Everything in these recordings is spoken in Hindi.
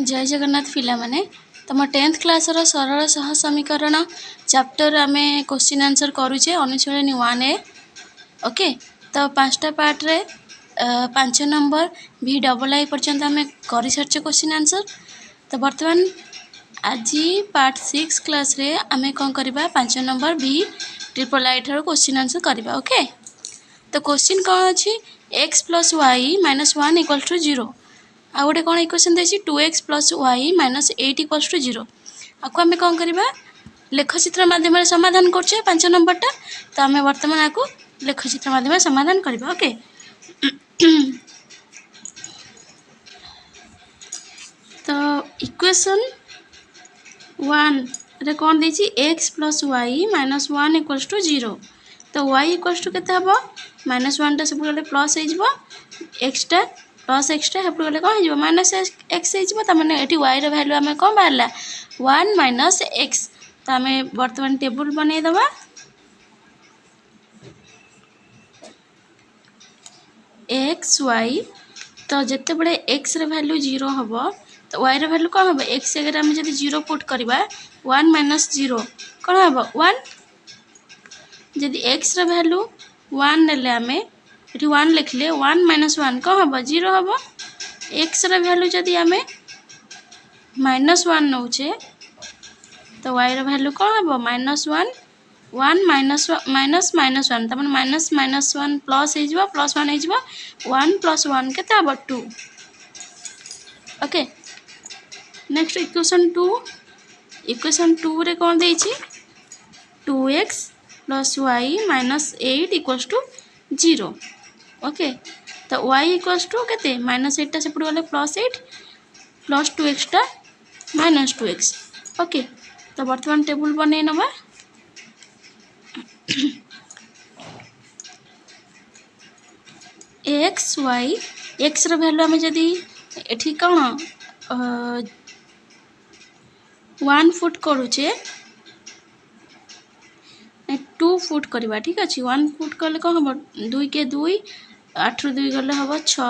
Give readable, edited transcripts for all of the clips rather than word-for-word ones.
जय जगन्नाथ पिला माने तुम 10th क्लास रो सरल सह समीकरण चैप्टर आमे क्वेश्चन आंसर करूचे अनुशीलनी 1A। ओके तो पांचटा पार्ट रे 5 नंबर भी डबल आई पर्यंत आमे करि सारचे क्वेश्चन आंसर। तो वर्तमान आज पार्ट 6 क्लास रे आमे कोन करबा 5 नंबर भी ट्रिपल आई थारो क्वेश्चन आंसर करबा। ओके तो क्वेश्चन कोन अछि x + y - 1 = 0 आ गोटे कौन इक्वेशन देछि 2x + y - 8 = 0। आपको आम कौन करवा लेखचित्र माध्यम समाधान करछे 5 नंबरटा। तो आम वर्तमान आपको लेखचित्र माध्यम समाधान करवा। ओके तो इक्वेशन 1 रे कौन देछि x + y - 1 = 0। तो y = केते हबो -1 टा सब गले प्लस हे जिवो x टा प्लस x टा हेपु गले कोन जिवो -x हे जिवो। त माने एठी y रो वैल्यू हमें कोन बाहरला 1 - x। तो हमें वर्तमान टेबल बनै दबा। x y तो जत्ते बडे x रो वैल्यू 0 हबो तो y रो वैल्यू कोन हबो x जगह हम जदी 0 पुट करबा 1 - 0 कोन हबो 1। जदी x रो वैल्यू 1 नेले हमें एठी 1 लिखले 1 - 1 कोन हबो 0 हबो। x रो वैल्यू जदी हमें -1 नउचे तो y रो वैल्यू कोन हबो -1 1 - 1 त माने -1 प्लस हे जिवो +1 हे जिवो 1 + 1 केते हबो 2। ओके नेक्स्ट इक्वेशन 2 रे कोन देछि 2x + y - 8 = 0। ओके तो y = केते -8 टा सेपट गले +8 + 2x टा -2x। ओके तो वर्तमान टेबल बनै नबा। x y x रो वैल्यू हमें जदी एठी कोन 1 फुट करूचे 2 फुट करबा ठीक अछि। 1 फुट करले कोन हबो 2 के 2 8 रो 2 गले हबो 6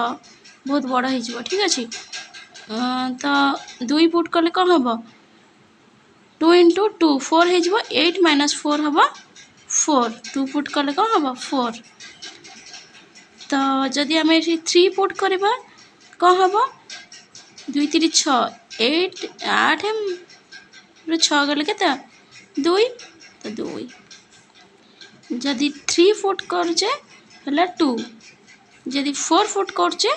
बहुत बड़ा हे जिवो ठीक अछि। तो 2 फुट करले कोन हबो 2 × 2 4 हे जिवो 8 - 4 हबो 4 2 फुट करले कोन हबो 4। तो जदी हम एठी 3 फुट करबा कोन हबो 2 3 6 8 8 रो 6 गले केते 2 तो 2। जदी 3 फुट करछे हला 2 जदी 4 फुट करछे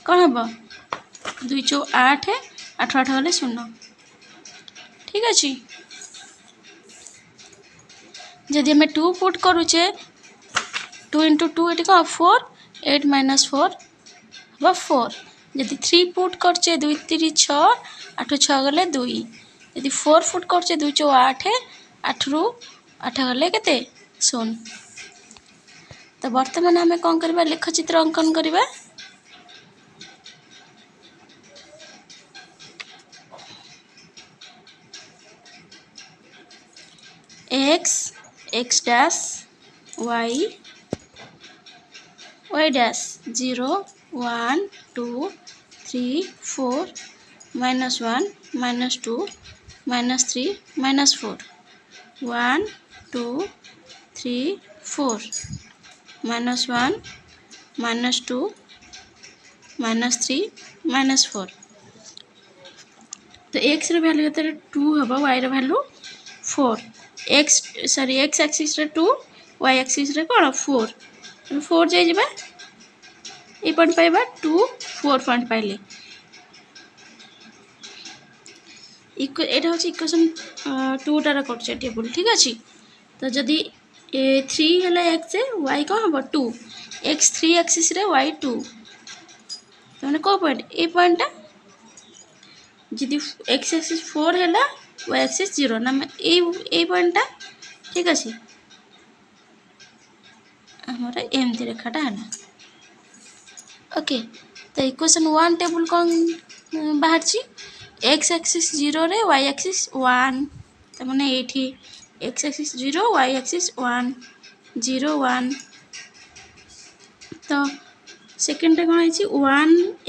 कोन हबो 2 4 8 8 8 गले 0 ठीक अछि। जदी हमें 2 फुट करूचे 2 × 2 एटी को 4 8 - 4 हबो 4। जदी 3 फुट करछे 2 3 6 8 6 गले 2। जदी 4 फुट करछे 2 4 8 8 रो 8 गले केते 0। तो वर्तमान हमें कोन करबा लेखचित्र अंकन करबा। x dash y dash 0 1 2 3 4 -1 -2 -3 -4 1 2 3 4 -1 -2 -3 -4। तो x रो वैल्यू केते 2 हबो y रो वैल्यू 4 x एक्सिस रे 2 y एक्सिस रे कोन 4 4 जाय जिबा ए पॉइंट पाइबा 2 4 पॉइंट पाइले एटा होची इक्वेशन 2 टारा करछे टेबल ठीक अछि। तो जदी 3 हला x y कोन हबो 2 x 3 एक्सिस रे y 2 तो माने को पॉइंट ए पॉइंट जदी x एक्सिस 4 हला y एक्सिस 0 ना ए पॉइंट ठीक अछि। हमरा एमती रेखाटा हला। ओके तो इक्वेशन 1 टेबल कोन बाहर छी x एक्सिस 0 रे y एक्सिस 1 त माने एठी x एक्सिस 0 y एक्सिस 1 0 1। तो सेकेंड कौन है 1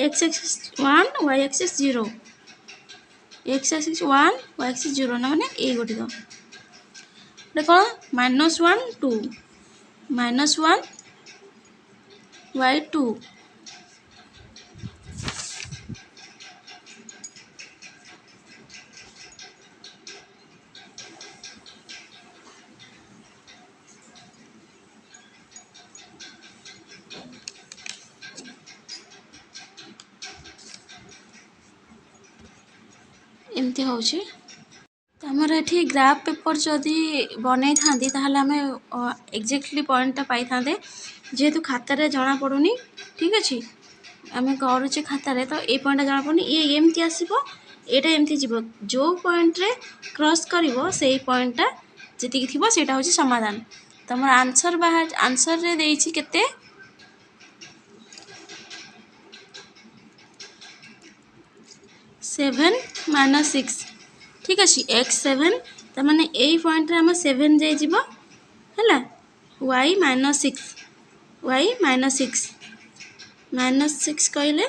X axis 1 Y axis 0 X axis 1 Y axis 0 ना माने ए गोटे कौन -1 2 -1 वाई 2 एमती हूँ तो आमर ये ग्राफ पेपर जदि बनई था आम एक्जाक्टली पॉइंट पाई था जेहेतु खातार जना पड़ूनी ठीक अच्छे आम करुचे खातार तो ये पॉइंट जना पड़नी ये एमती आसो यहाँ एमती जीव जो पॉइंट रे क्रॉस करिवो से पॉइंटा जी थी से हूँ समाधान तो मोर आंसर बाहर आंसर रे देइछि केते 7 - 6 ठीक अच्छे x7 तो माने यही पॉइंट रे आम 7 जाइब है y -6 y -6 कहले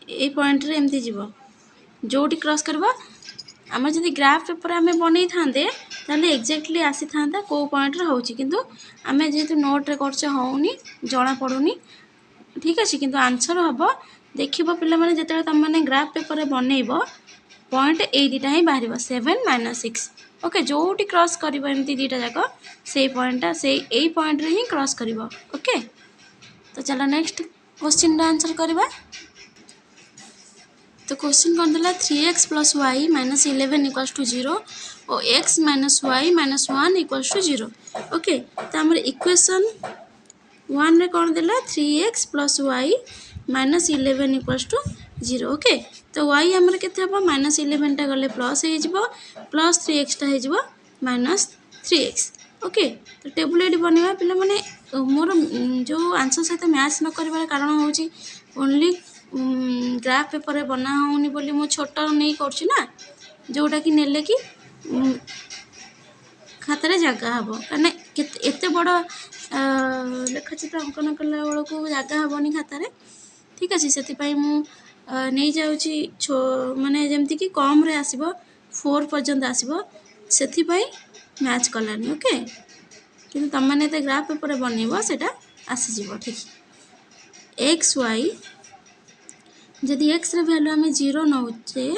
ये पॉइंट रे एमती जीव जोटी क्रॉस करबो आम जब ग्राफ पेपर आम बनई था एक्जाक्टली आसी था कौ पॉइंट रे होची किंतु आम जेहेतु नोट रे करछे होउनी जना पड़ूनी ठीक अच्छे किंतु आंसर हम देखिबो पिला माने जेते तुम माने ग्राफ पेपर रे बनइबो पॉइंट ए दीटा ही बाहर 7 - 6 ओके जोटी क्रॉस करिवो एमती दीटा जाक से पॉइंटा से यही पॉइंट रे ही क्रॉस करिवो ओके तो चलो नेक्स्ट क्वेश्चन रा आंसर करबा तो क्वेश्चन कौन था 3x + y - 11 = 0 और x - y - 1 = 0 ओके तो आम इक्वेशन 1 रे कौन देला 3x + y - 11 = 0 ओके तो y आमर केते हबो -11 टा गले प्लस हो जिवो प्लस 3x टा हो जिवो -3x ओके तो टेबल एडी बनवा पिला माने मोर जो आंसर सहित मैच न करबार कारण होची ओनली ग्राफ पेपर रे बना होनी बोली मो छोटा नहीं करछि ना जोटा कि नेले कि खातार जगह हम कहीं एत बड़ लेखचित्र अंकन कला बेलू जगह हेनी खातार ठीक अच्छे से नहीं जाऊँगी माने जमती कि कम रे आसब 4 पर्यंत आसब से मैच कलानी ओके कि तुम मैंने ग्राफ पेपर बनइब से आसीज ठीक एक्स वाई जदि एक्स रे वैल्यू आम 0 नौचे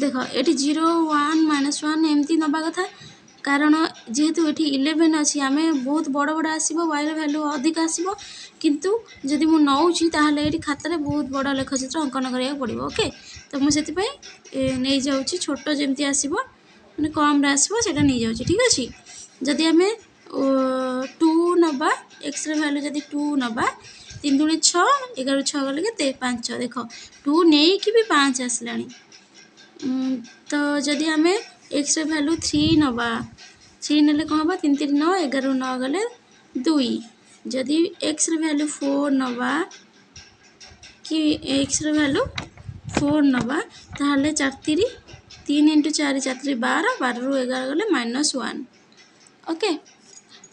देख ये 0 1 -1 एमती नवा कथा कारण जेहेतु ये 11 अच्छी आम बहुत बड़ बड़ आसो वाई वैल्यू अधिक आसो किंतु जदि मु नौची ताहले ये खातार बहुत बड़ लेखचित्र अंकन करा पड़ो ओके तो मुझे नहीं जाऊँगी छोट जमती आसो मैंने कम आसो से नहीं जाऊँगी ठीक अच्छे जदि आम 2 नवा एक्स रे वैल्यू जदि 2 नवा 3 दूनी 6 11 6 गले के 5 देख 2 नहीं कि भी 5 आसला तो जदि आम एक्स रे वैल्यू 3 नवा 3 नेले कौन हम 3 3 9 11 9 गले 2 जदि एक्स रे वैल्यू 4 नवा कि एक्स रे वैल्यू 4 नवा ताहले 4 3 3 × 4 4 3 12 12 रु 11 गले -1 ओके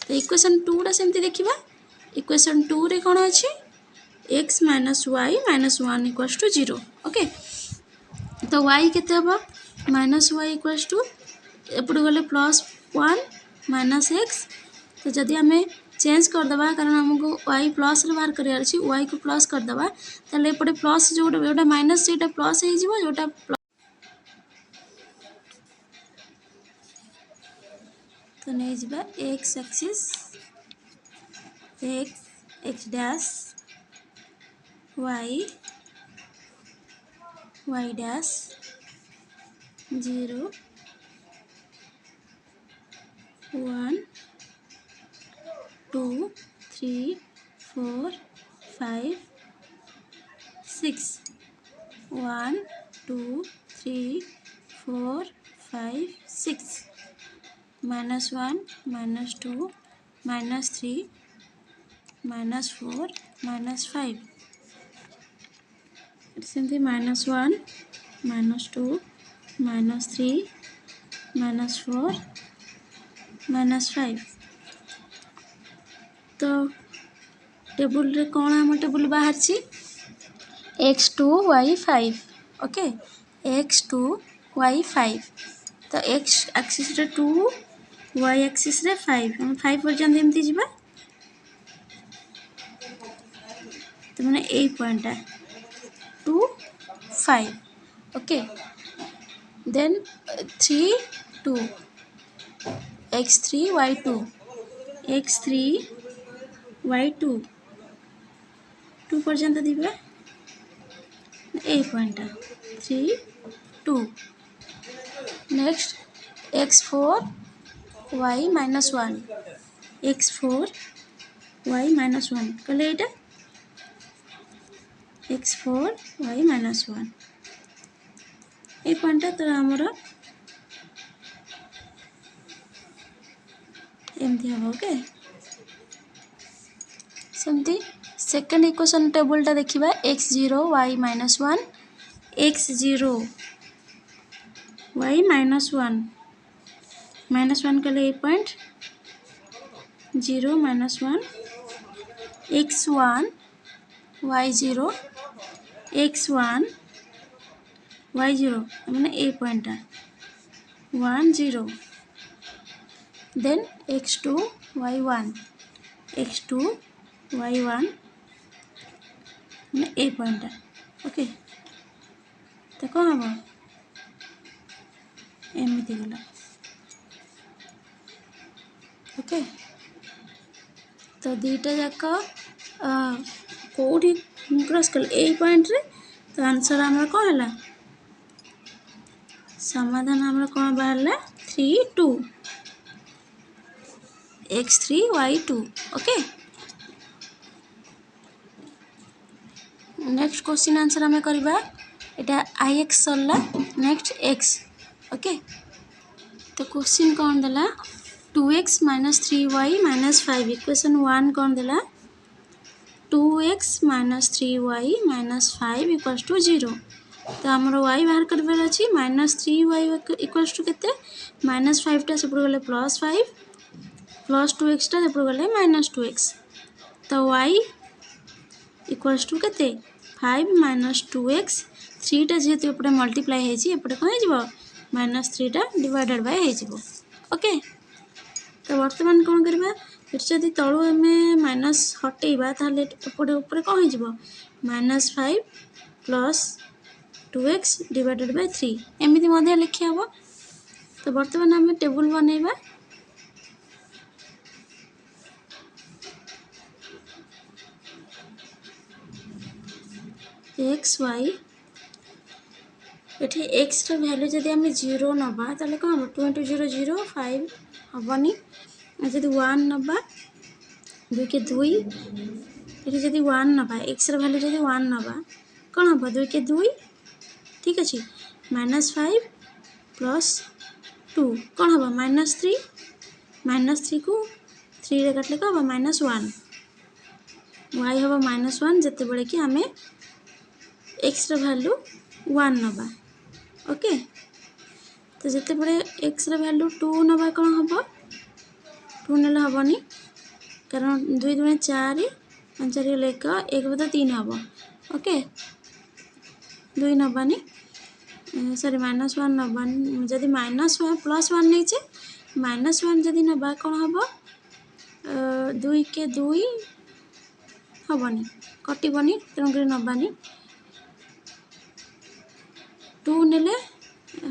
तो इक्वेशन 2 टा सेमती देखिबा इक्वेशन 2 रे कौन अच्छी x - y - 1 = 0 ओके तो y केते हबो -y = एपट गले +1 - x तो जदि आम चेंज करदे कारण आमको y प्लस रे बाहर करार अच्छी y को प्लस करदे ताले एपटे प्लस जोटा माइनस से प्लस हो जोटा तो नहीं जावा x axis x dash y dash 0 1 2 3 4 5 6 1 2 3 4 5 6 -1 -2 -3 -4 -5 सेमती -1 -2 -3 -4 -5 तो टेबुल रे कौन आम टेबुल बाहर x2 y5 okay x2 y5 तो x एक्सिस रे 2 y एक्सिस रे 5 हम 5 पर्यंत एमती जीवा तो माने ए point 2 5 okay then 3 2 x3 y2 x3 y2 2 पर्यंत दिबा a point 3 2 next x4 y minus 1 x4 y minus 1 कहले एटा x4 y minus 1 ए पॉइंट तो हमर एमती हम ओके सेमती सेकंड इक्वेशन टेबल टा देखिबा x0 y minus 1 x0 y minus 1 कहले ए point 0 minus 1 x1 y0 x1 y0 माने ए point 1 0 then x2 y1 x2 y1 माने ए पॉइंट ओके तो कौन हम एमती गला ओके तो दीटा जाक कौटी क्रॉस कल ए पॉइंट रे तो आंसर हमर कौन है समाधान हमर कौन बाहरला 3 2 x3 y2 okay next question answer हमें करबा एटा ix सरला नेक्स्ट x ओके तो क्वेश्चन कौन देला 2x minus 3y minus 5 equation 1 कौन देला 2x minus 3y minus 5 equals to 0 तो हमर y बाहर करबार अछि minus 3y equals to केते minus 5 टा सेपड़ गले plus 5 plus 2x टा सेपड़ गले minus 2x तो y equals to केते 5 minus 2x 3 टा जेते ऊपर मल्टीप्लाई हे छी एपटे कोन हेजिवो minus 3 टा डिवाइडेड बाय हेजिवो ओके तो वर्तमान कौन करबा जदि तलू आम माइनस हटेबा ताले एपटे ऊपर कौन हो -5 प्लस 2x डिवाइडेड बाय 3 एमती मध्य लिखा हम तो वर्तमान आम टेबुल बनइबा एक्स वाई ये एक्स वैल्यू जब आम 0 नवा ताले कौन हम 2 × 0 0 5 हेनी जब 1 नवा 2 के 2 ये जब 1 नवा एक्स वैल्यू जब 1 नवा कौन हम 2 के 2 ठीक अच्छे -5 प्लस 2 कौन हम -3 को 3 रे काटले कौन हम -1 y हम -1 जिते बड़े कि आम एक्स वैल्यू 1 नवा ओके तो जिते बड़े एक्स वैल्यू 2 नवा कौन हम 2 ना हेनी कारण 2 दूनी 4 5 4 1 1 बता 3 हम ओके 2 नवानी सॉरी -1 नवानी जदि -1 +1 नहीं -1 जदि नवा कौन हम 2 के 2 हेनी कटबनी तेणुक नवानी 2 नेले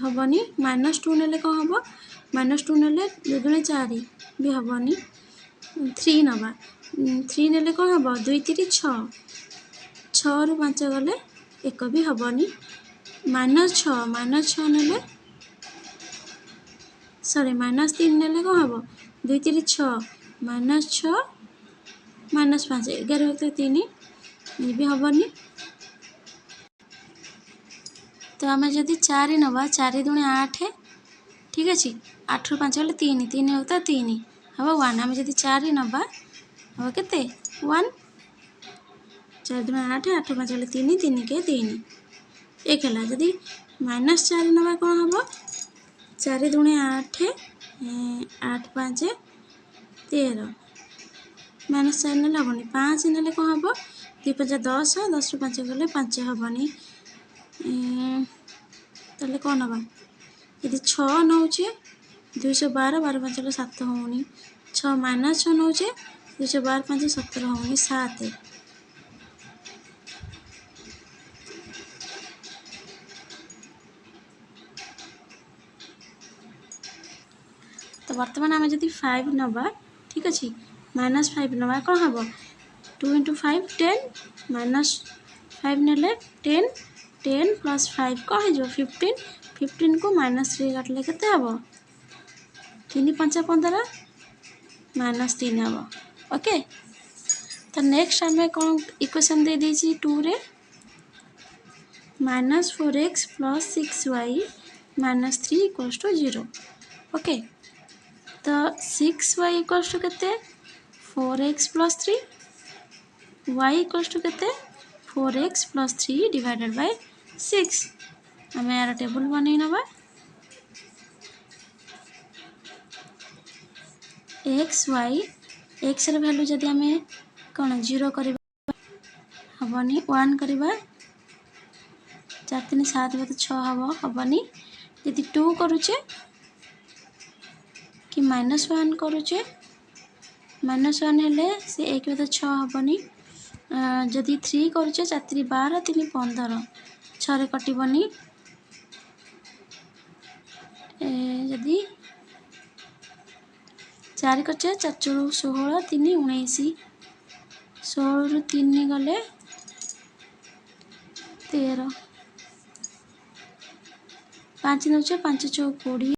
हेनी -2 नेले कौन हम -2 नेले 2 दूनी 4 भी हेनी 3 नवा 3 नेले कौन हम 2 3 6 6 रु 5 गले 1 भी हेनी -6 नेले सॉरी -3 नेले कौन हम 2 3 6 -6 -5 11 3 ये भी हेनी तो आम जदि 4 नवा 4 दूनी 8 ठीक अच्छे 8 रु 5 गले 3 3 होता 3 हम 1 आम जदि 4 नवा हम के 1 4 दूनी 8 8 रु 5 गले 3 3 के 3 एक है जदि -4 नवा कौन हम 4 दूनी 8 8 5 13 माइनस 4 ना हेनी 5 ना कौन हम 2 5 10 10 5 गले 5 हेनी ताले कौन हम यदि 6 नौचे 212 12 5 7 होनी 6 माइनस 6 नौचे 212 5 17 होनी 7 तो बर्तमान आम जब 5 नवा ठीक अच्छे -5 नवा कौन हम 2 × 5 10 -5 ने 10 10 + 5 कौन हो 15 15 को -3 काटिले के हम 3 5 15 -3 हम ओके। तो नेक्स्ट आम कौन इक्वेशन दे दीजिए 2 रे -4x + 6y - 3 = 0 ओके। तो 6y = के 4x + 3 y = के 4x + 3 / 6 आम यार टेबल बन नवा एक्स वाई एक्स वैल्यू जदि आम कौन 0 करवा हेनी 1 करवा 4 3 7 तो 6 हम हेनी यदि 2 करुचे कि -1 करुचे -1 हेले से 1 तो 6 हेनी जदि 3 करुचे 4 3 12 3 15 6 कटबनी जदि 4 कर 4 4 16 3 19 16 रु 3 गले 13 5 नौचे 5 4 20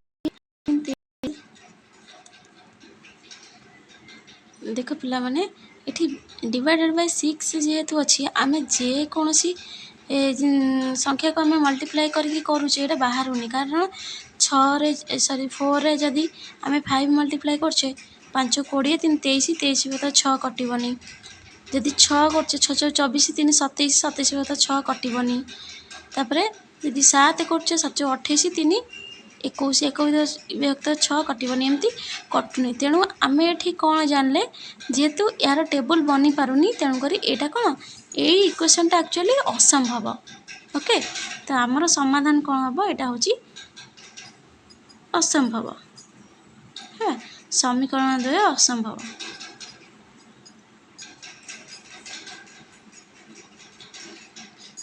देख पिला माने एठी /6 जेहेतु अच्छी आम जेकोसी संख्या को आम मल्टीप्लाई करके करुचे ये बाहर कारण 6 सॉरी 4 जदि आम 5 मल्टीप्लाई करछे 5 20 3 23 23 तो 6 कटबनी जदि 6 करछे 6 6 24 3 27 27 तो 6 कटबनी तापरे जदि 7 करछे 7 28 3 21 21 विभक्त 6 कटबनी एमती कटुनी तेणु आम ये कौन जानले जेहेतु यार टेबल बनी पारुनी तेणुक यहाँ कौन यही इक्वेशनटा एक्चुअली असंभव ओके। तो आमर समाधान कौन हम यहाँ हूँ असंभव है समीकरण 2 असंभव।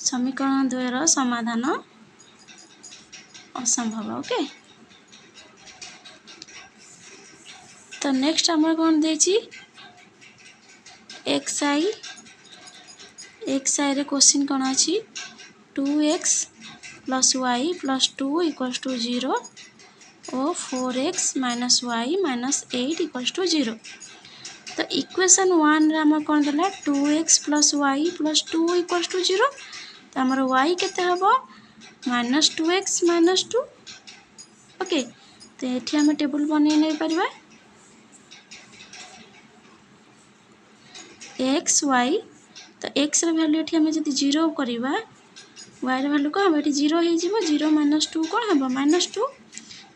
समीकरण 2 रो समाधान असंभव ओके। तो नेक्स्ट आमर कौन देची एक्स आई रे क्वेश्चन कौन अच्छी 2x + y + 2 = 0 और 4x - y - 8 = 0। तो इक्वेशन 1 आम कौन देला 2x + y + 2 = 0 तो आमर y केते हबो -2x - 2 ओके। तो ये आम टेबल बन नहीं पारिबा एक्स वाई तो एक्स वैल्यू ये आम जब 0 करवा वाई वैल्यू कौन हम ये 0 हो 0 - 2 कौन हम -2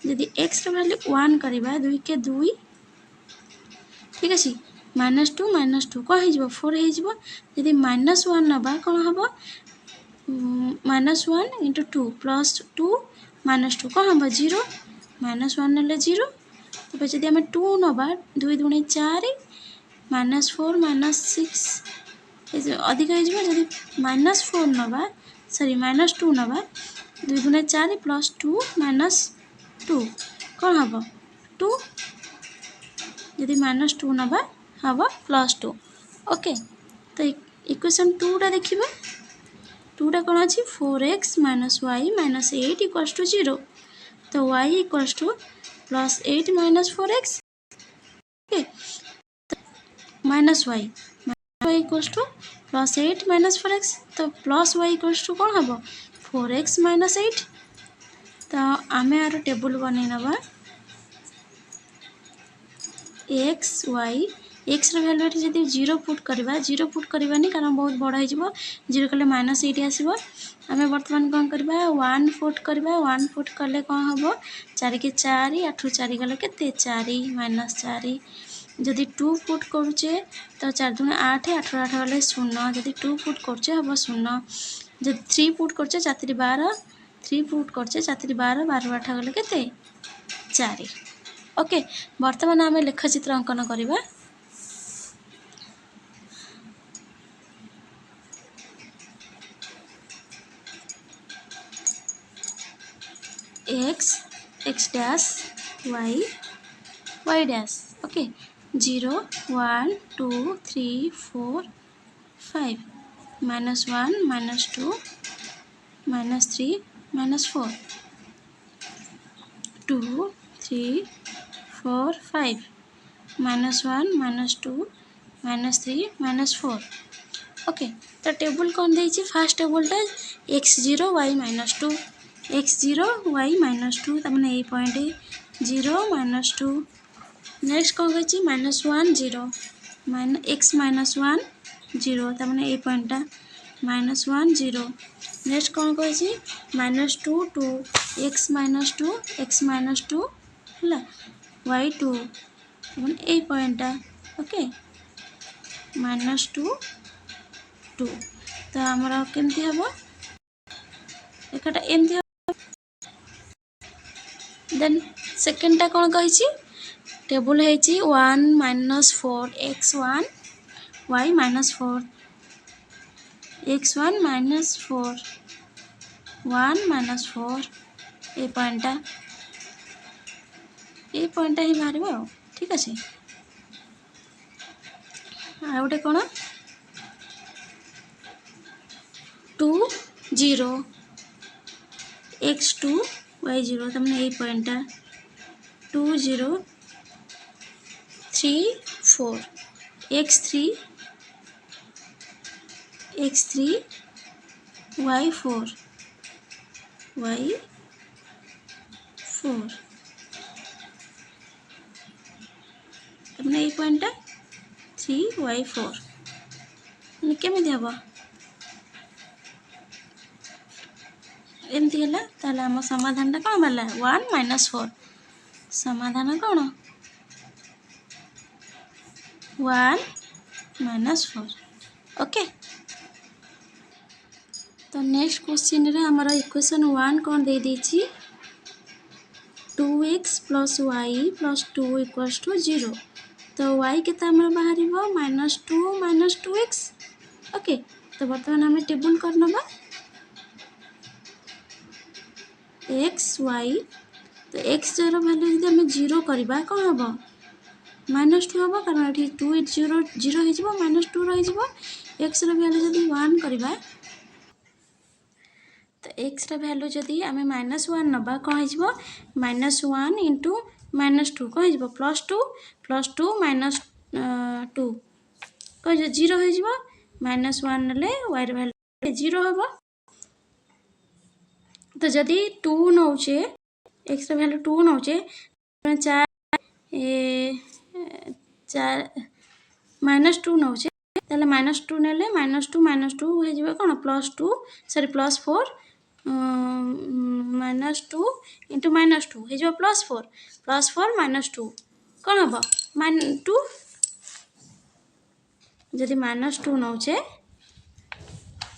जदि एक्स वैल्यू 1 करवा 2 के 2 ठीक अच्छे -2 - 2 कौन हो 4 हो जदि -1 नवा कौन हम -1 × 2 + 2 - 2 कौन हम 0 -1 ने 0 तो जदि आम 2 नवा 2 दूनी 4 -4 -6 अधिक हो जदि -4 नवा सॉरी -2 नवा 2 दूनी 4 + 2 - 2 कौन हम 2 जदि -2 नवा हम +2 ओके। तो इक्वेशन 2 देखिए 2 कौन अच्छी 4x - y - 8 = 0 तो y = +8 - 4x okay -y y = +8 - 4x तो प्लस y = कौन हम 4x - 8 तो आम यार टेबल बन नवा एक्स वाई एक्स वैल्यू जब 0 पुट करवा 0 पुट करवानी कारण बहुत बड़ हो 0 कले -8 आसो आम बर्तमान कौन करवा 1 पुट करवा 1 पुट कले कौन हम 4 के 4 8 4 गले के 4 -4 जदि 2 पुट करुचे तो 4 दूनी 8 8 8 गले 0 जदि 2 पुट करुचे हम 0 जदि 3 पुट करुचे 4 3 12 3 पुट करुचे 4 3 12 12 8 गले केते 4 ओके वर्तमान आम लेखचित्र अंकन करवा x x dash y dash okay 0 1 2 3 4 5 -1 -2 -3 -4 2 3 4 5 -1 -2 -3 -4 okay तो टेबल कौन देती fast टेबलटा x0 y -2 x0 y -2 तमने ये पॉइंट 0 -2 नेक्स्ट कौन कही -1 0 x -1 0 तमने ये पॉइंटा -1 0 नेक्स्ट कौन कही -2 2 x -2 है y 2 तमने ये पॉइंटा ओके -2 2 तो आमर केमती हम एकटा एमती देन सेकेंडटा कौन कही टेबल है 1 -4 x1 y -4 x1 -4 1 -4 ये पॉइंटा ही बाहर ठीक अच्छे आ गोटे कौन 2 0 x2 y 0 तमने ये पॉइंटा 2 0 3 4 x3 y 4 तमने ये पॉइंटा 3 y 4 केमी हम एमती है ताले आम समाधान कौन बाला 1 -4 समाधान कौन 1 -4 ओके तो नेक्स्ट क्वेश्चन रे हमारा इक्वेशन 1 कौन दे दीची 2x + y + 2 = 0 तो y के बाहर -2 -2x ओके तो बर्तमान आम टेबल करनबा x y तो x जर वैल्यू यदि आम 0 करवा कौन हम -2 हम कारण ये 2 0 0 हो -2 रही x वैल्यू जब 1 करवा तो x वैल्यू जदि आम -1 नबा कौन हो -1 इंटू -2 कौन हो +2 +2 -2 कौन 0 हो -1 ना y वैल्यू 0 हम तो जदि 2 नौचे x वैल्यू 2 नौचे 4 -2 नौचे ताले -2 नेले -2 -2 हो कौन +2 सॉरी +4 -2 इंटू -2 हो +4 +4 -2 कौन हम 2 जदि -2 नौचे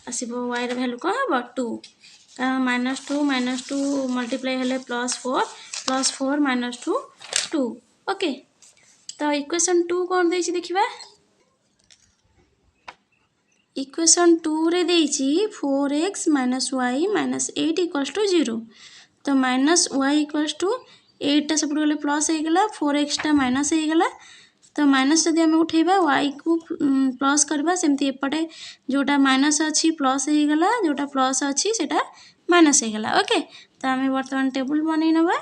आसब y वैल्यू कौन हम 2 कारण -2 -2 मल्टीप्लाई हेले +4 +4 -2 2 ओके तो इक्वेशन 2 कौन देछि देखिबा इक्वेशन 2 रे देछि 4x - y - 8 = 0 तो -y = 8 टा सब गले प्लस हो गला 4x टा माइनस हो गला तो माइनस जदि आम उठेबा y को प्लस करबा सेमती एपटे जोटा माइनस अच्छी प्लस हो गला जोटा प्लस अच्छी सेटा माइनस हो गला ओके तो आम वर्तमान टेबल बनै नबा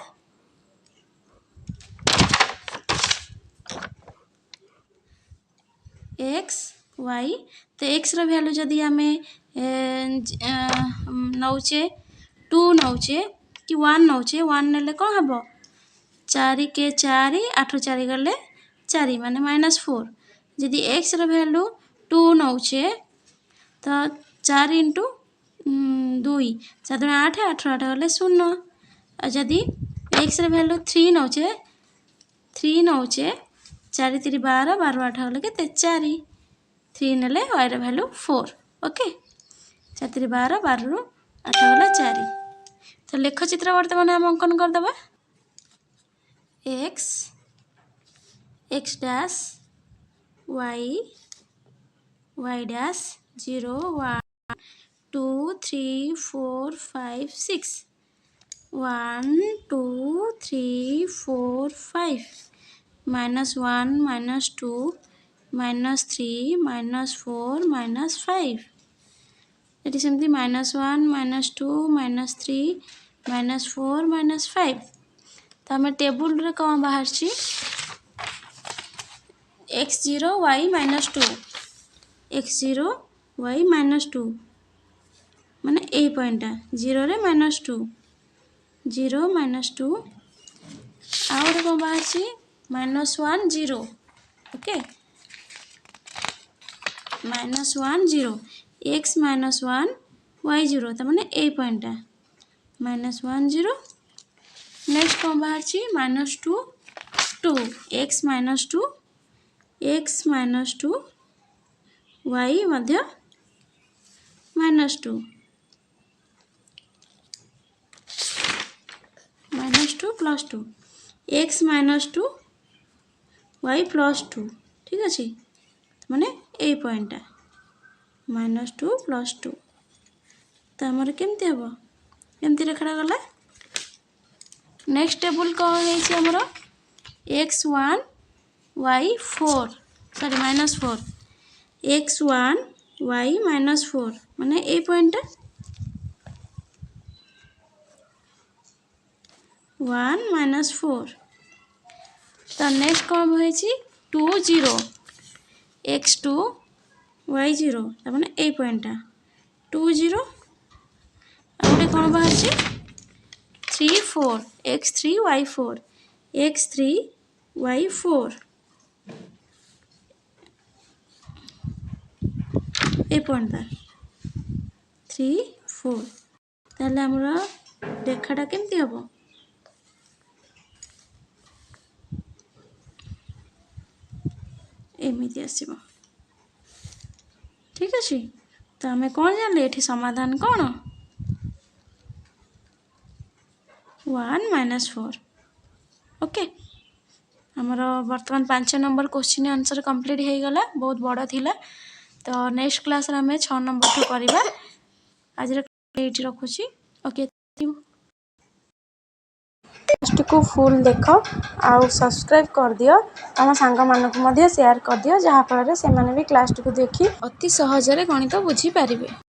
x y तो x वैल्यू जदि आम नौचे 2 नौचे कि 1 नौचे 1 नेले कौन हम 4 के 4 8 4 गले 4 माने -4 जदि x वैल्यू 2 नौचे तो 4 इंटू 2 7 8 8 8 गले 0 जदि x वैल्यू 3 नौचे 4 3 12 12 8 गले केते 4 3 नेले y ର भ्यालु 4 ओके 4 3 12 12 रु 8 गला 4 तो लेख चित्र वर्तमान हम अंकन कर दबा x x dash y y dash 0 1 2 3 4 5 6 1 2 3 4 5 -1 -2 -3 -4 -5 ये सेमती -1 -2 -3 -4 -5 तो आम टेबुल रे कौन बाहर x0 y -2 x0 y -2 माने ए पॉइंटा 0 रे -2 0 -2 आउट कौन बाहर -1 0 ओके -1 0 x -1 y 0 तो माने ए पॉइंटा -1 0 नेक्स्ट कौन बाहर -2 2 x -2 x -2 y मध्य -2 -2 +2 x -2 y +2 ठीक अच्छे माने ए पॉइंटा -2 +2 तो आमर केमती हम एमती रेखाटा गला नेक्स्ट टेबुल कौन है आमर x1 y4 sorry -4 x1 y -4 माने ए पॉइंटा 1 -4 तो नेक्स्ट कौन है 2 0 x2 y0 तो माने ए पॉइंटा 2 0 आउटे कौन बाहर 3 4 x3 y4 x3 y4 ए पॉइंटा 3 4 ताले हमरा रेखाटा केमती हबो एमिति आसीबो ठीक अछि तो हमें कौन जानले एठी समाधान कौन 1 -4 ओके हमर वर्तमान 5 नंबर क्वेश्चन आंसर कंप्लीट हो गला बहुत बड़ा थिला तो नेक्स्ट क्लास रे हमें 6 नंबर ठो करबा आज रे एठी रखुची ओके क्लास को फुल देख आउ सब्सक्राइब कर दियो आम सांग मानक मध्य शेयर कर दियो जहाँ फल से माने भी क्लास को देखि अति सहज रे गणित बुझी पारिबे।